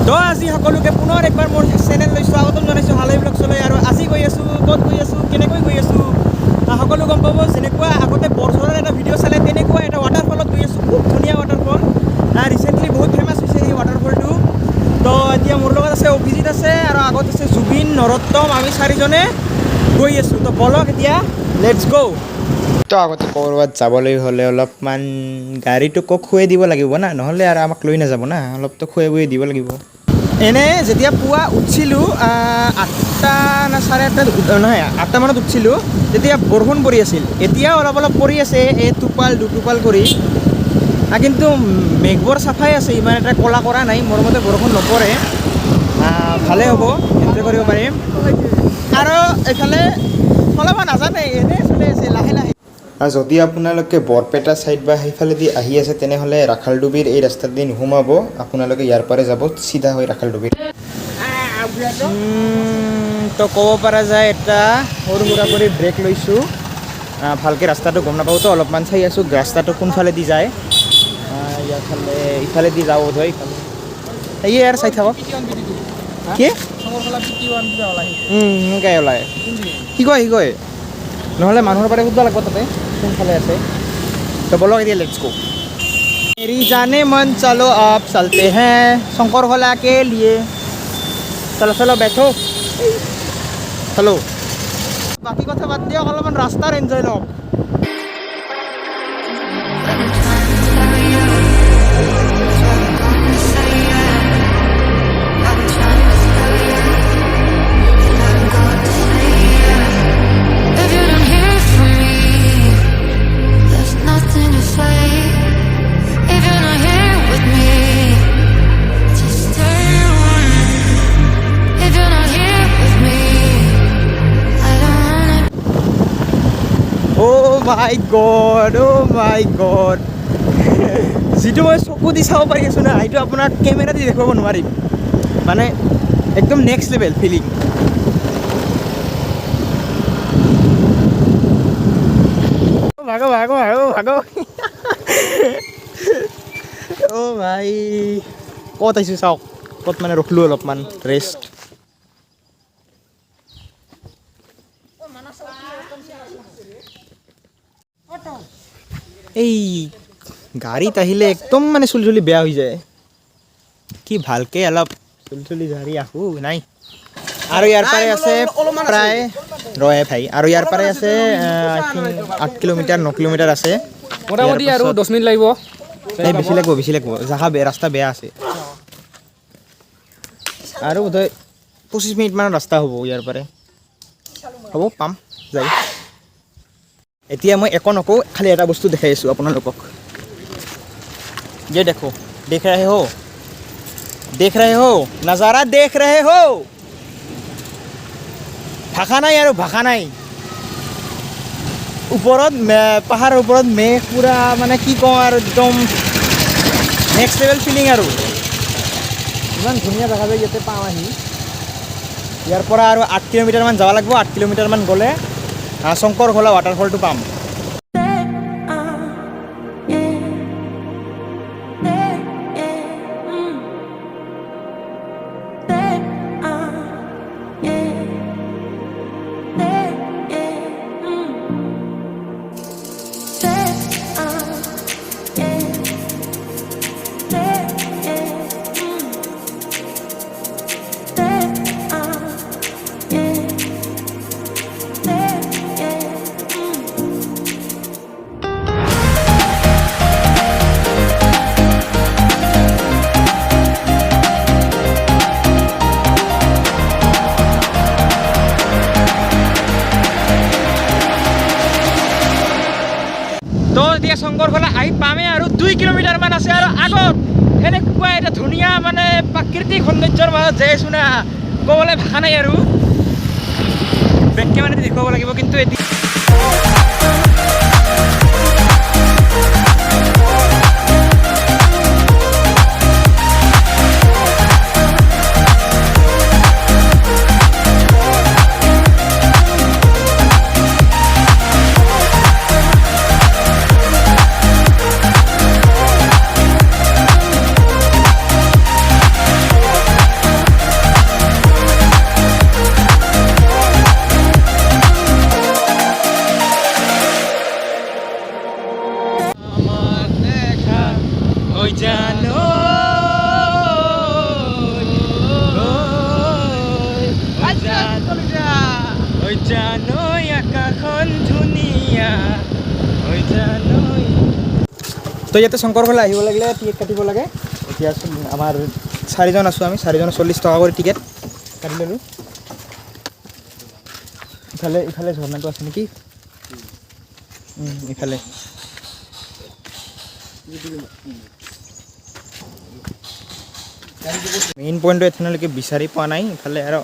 তো আজি সকলোকে পুনৰ একবাৰ মোৰ চেনেললৈ স্বাগতম জনাইছোঁ হালাই ব্লগছলৈ। আৰু আজি গৈ আছোঁ, ক'ত গৈ আছোঁ, কেনেকৈ গৈ আছোঁ সকলো গম পাব। যেনেকুৱা আগতে বৰঝৰৰ এটা ভিডিঅ' চালে তেনেকুৱা এটা ৱাটাৰফলত গৈ আছোঁ। খুব ধুনীয়া ৱাটাৰফল, ৰিচেণ্টলি বহুত ফেমাছ হৈছে সেই ৱাটাৰফলটো। তো এতিয়া মোৰ লগত আছে অভিজিত আছে আৰু আগত আছে জুবিন, নৰোত্তম, আমি চাৰিজনে গৈ আছোঁ। তো বলক এতিয়া লেটছ গ'। তো আগতে ক'ৰবাত যাবলৈ হ'লে অলপমান গাড়ীটোক খুৱাই দিব লাগিব না, নহ'লে আৰু আমাক লৈ নাযাব না, অলপতো খুৱাই বুৱাই দিব লাগিব। এনে যেতিয়া পুৱা উঠিছিলোঁ 8টা না 8:30 নহয় 8টা মানত উঠিছিলোঁ, তেতিয়া বৰষুণ পৰি আছিল। এতিয়া অলপ অলপ পৰি আছে, এই টোপাল দুটোপাল কৰি, কিন্তু মেঘবোৰ চাফাই আছে, ইমান এটা ক'লা কৰা নাই। মোৰ মতে বৰষুণ নপৰে, ভালে হ'ব, এনজয় কৰিব পাৰিম। আৰু এইফালে চলাব নাজানে, এনেই চলি আছে লাহে লাহে। আৰু যদি আপোনালোকে বৰপেটা ছাইড বা সেইফালেদি আহি আছে তেনেহ'লে ৰাখালডুবিৰ এই ৰাস্তাদি নোসোমাব, আপোনালোকে ইয়াৰ পৰাই যাব চিধা হৈ ৰাখালডুবিৰ। তো ক'ব পৰা যায় এটা সৰু সুৰা কৰি ব্ৰেক লৈছোঁ, ভালকৈ ৰাস্তাটো গম নাপাওঁ, তো অলপমান চাই আছোঁ ৰাস্তাটো কোনফালেদি যায়। ইয়াৰফালে ইফালেদি যাওঁ বোধহয়, ইফালে সেয়ে আৰু চাই থাকক। কি এনেকৈ ওলায় কি কয় নহ'লে মানুহৰ পৰা সুধিব লাগিব তাতে কোনফালে আছে। তো বলক এতিয়া লেটছ গো। মেৰি জানে মন চলো আপ চলতে হে শংকৰখলা কে লিয়ে, চলো চলো বেঠো চলো। বাকী কথা বাদ দিয়ক, অলপমান ৰাস্তাৰ এনজয় লওক। Oh my god যিটো মই চকু দি চাব পাৰি আছোঁ না, সেইটো আপোনাক কেমেৰা দি দেখুৱাব নোৱাৰিম। মানে একদম নেক্সট লেভেল ফিলিং। ভাগো ভাগো ভাগো ভাগো অ' ভাই ক'ত আহিছোঁ চাওক, ক'ত মানে ৰখিলোঁ অলপমান ৰেষ্ট। এই গাড়ীত আহিলে একদম মানে চুলি বেয়া হৈ যায়, কি ভালকৈ অলপ চুলি ঝাৰি আহোঁ নাই। আৰু ইয়াৰ পৰাই আছে প্ৰায় ৰয়ে ভাই, আৰু ইয়াৰ পৰাই আছে 8 কিলোমিটাৰ 9 কিলোমিটাৰ আছে মোটামুটি, আৰু 10 মিনিট লাগিব। এই বেছি লাগিব জাগা বেয়া, ৰাস্তা বেয়া আছে। আৰু বোধহয় 25 মিনিটমানৰ ৰাস্তা হ'ব ইয়াৰ পৰাই, হ'ব পাম যাই। এতিয়া মই একো নকওঁ, খালি এটা বস্তু দেখাই আছোঁ আপোনালোকক। যে দেখো, দেখ ৰহে হো নজাৰা, দেখ ৰহে হো। ভাষা নাই আৰু ভাষা নাই। ওপৰত পাহাৰৰ ওপৰত মেঘ পূৰা, মানে কি কওঁ আৰু একদম নেক্সট লেভেল ফিলিং। আৰু ইমান ধুনীয়া জেগা যে ইয়াতে পাওঁ আহি। ইয়াৰ পৰা আৰু 8 কিলোমিটাৰমান যাব লাগিব। 8 কিলোমিটাৰমান গ'লে শংকৰখলা ৱাটাৰফলটো পাম। তো এতিয়া শংকৰখলা আহি পামেই, আৰু 2 কিলোমিটাৰমান আছে। আৰু আগত এনেকুৱা এটা ধুনীয়া মানে প্ৰাকৃতিক সৌন্দৰ্যৰ মাজত যাই আছোঁ না, ক'বলৈ ভাষা নাই। আৰু বেক কেমেৰাতে দেখুৱাব লাগিব, কিন্তু এতিয়া তো ইয়াতে শংকৰফালে আহিব লাগিলে টিকেট কাটিব লাগে এতিয়া আমাৰ 4জন আছোঁ আমি 4জনৰ 40 টকা কৰি টিকেট কাটি ল'লোঁ ইফালে ঝৰ্ণাটো আছে নেকি ইফালে মেইন পইণ্টটো এথনলৈকে বিচাৰি পোৱা নাই ইফালে আৰু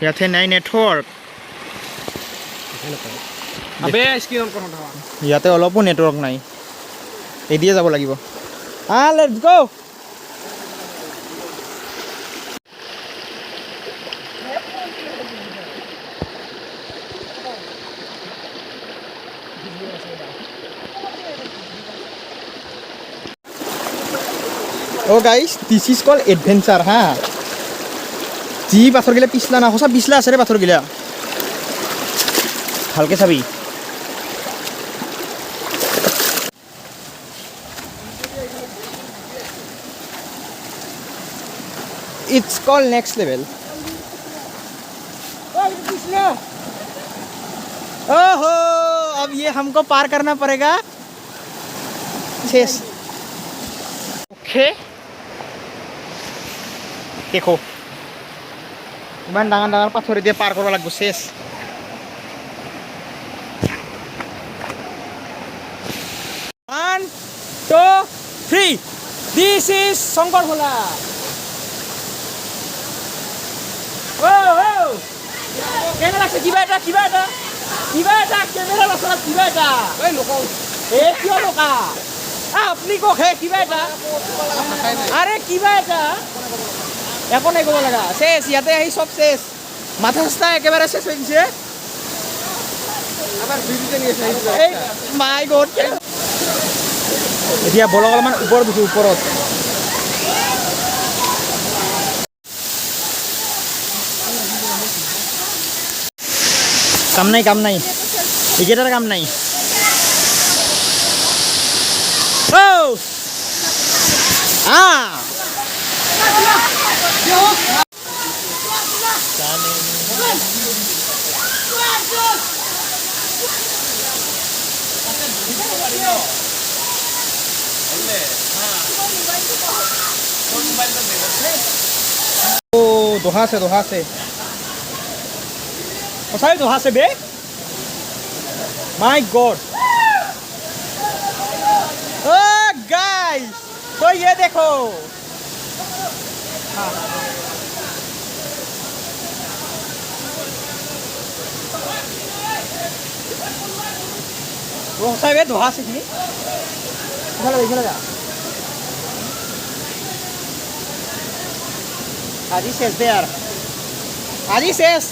ইয়াতে নাই নেটৱৰ্ক ইয়াতে অলপো নেটৱৰ্ক নাই এদিয়ে যাব লাগিব let's go Oh guys, this is called adventure, ha. Ji pathor gila pisla na, hosa pisla asare pathor gila. Halke sabi. It's called next level. ओहो अब ये हमको पार करना पड़ेगा शेष ओके देखो इमान डांगर डांगर पाथर दिए पार करवा लागबो शेष 1 2 3 This is শংকৰভোলা কেনে লাগছে কিবা এটা কেমেৰা লাগছে কিবা এটা এই লোকা কিয় লোকা আপনি কহে কিবা এটা আরে কিবা এটা একো নাই ক'ব লগা শেষ ইয়াতে আহি সব শেষ মাথা চাথা একেবাৰে শেষ হৈ গৈছে আমাৰ ভিডিঅ' নিয়ে চাইছো এই মাই গড এতিয়া বলক অলপমান ওপৰত উঠো ওপৰত কাম নাই এইকেইটাৰ কাম নাই দহা আছে সঁচাই দহা আছে বে মাই গড गाइस तो ये देखो वो साहब ये धोआ से की इधर जा आज ही शेष दे यार आज ही शेष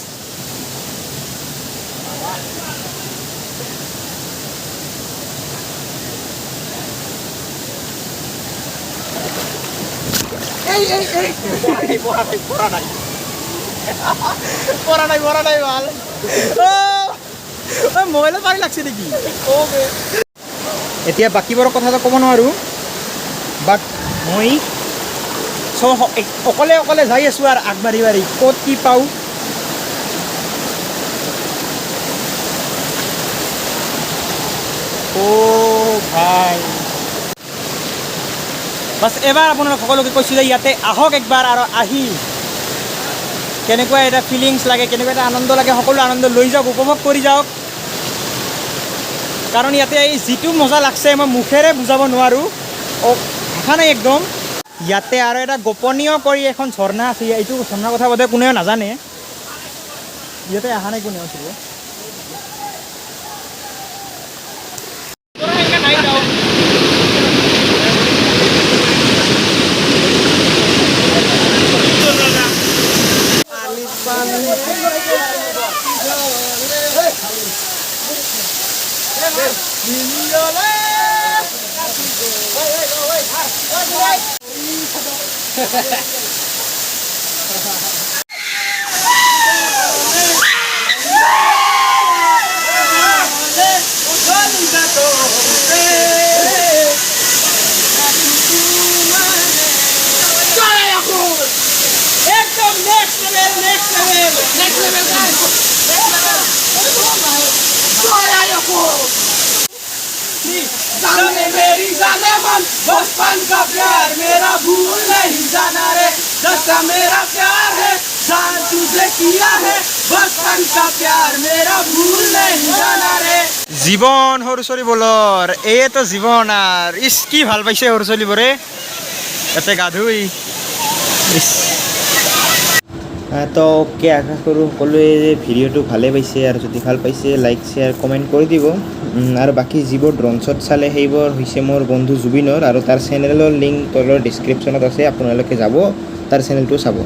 পড়া নাই ভাল মোবাইলত পাৰি লাগছে নেকি এতিয়া বাকীবোৰৰ কথাটো ক'ব নোৱাৰোঁ বাট মই অকলে যাই আছোঁ আৰু আগবাঢ়ি ক'ত কি পাওঁ ভাই বাস এবাৰ আপোনালোক সকলোকে কৈছোঁ যে ইয়াতে আহক একবাৰ আৰু আহি কেনেকুৱা এটা ফিলিংছ লাগে কেনেকুৱা এটা আনন্দ লাগে সকলো আনন্দ লৈ যাওক উপভোগ কৰি যাওক কাৰণ ইয়াতে এই যিটো মজা লাগছে মই মুখেৰে বুজাব নোৱাৰোঁ ভাষা নাই একদম ইয়াতে আৰু এটা গোপনীয় কৰি এখন ঝৰ্ণা আছে এইটো ঝৰ্ণাৰ কথা বোধহয় কোনেও নাজানে ইয়াতে অহা নাই কোনেও চাগে जाने मेरी जाने मन बचपन का प्यार मेरा भूल नहीं जाना रे जैसा मेरा प्यार है जान तुझे किया है बचपन का प्यार मेरा भूल नहीं जाना रे জীবন সৰু চলিবোৰৰ এইটো জীৱন আৰু ইছ কি ভাল পাইছে সৰু চলিবোৰে ইয়াতে গা ধুই ইছ তো ওকে আশা কৰোঁ সকলোৱে ভিডিঅ'টো ভালে পাইছে আৰু যদি ভাল পাইছে লাইক শ্বেয়াৰ কমেণ্ট কৰি দিব আৰু বাকী যিবোৰ ড্ৰোন শ্বট চালে সেইবোৰ হৈছে মোৰ বন্ধু জুবিনৰ আৰু তাৰ চেনেলৰ লিংক তলৰ ডিছক্ৰিপশ্যনত আছে আপোনালোকে যাব তাৰ চেনেলটো চাব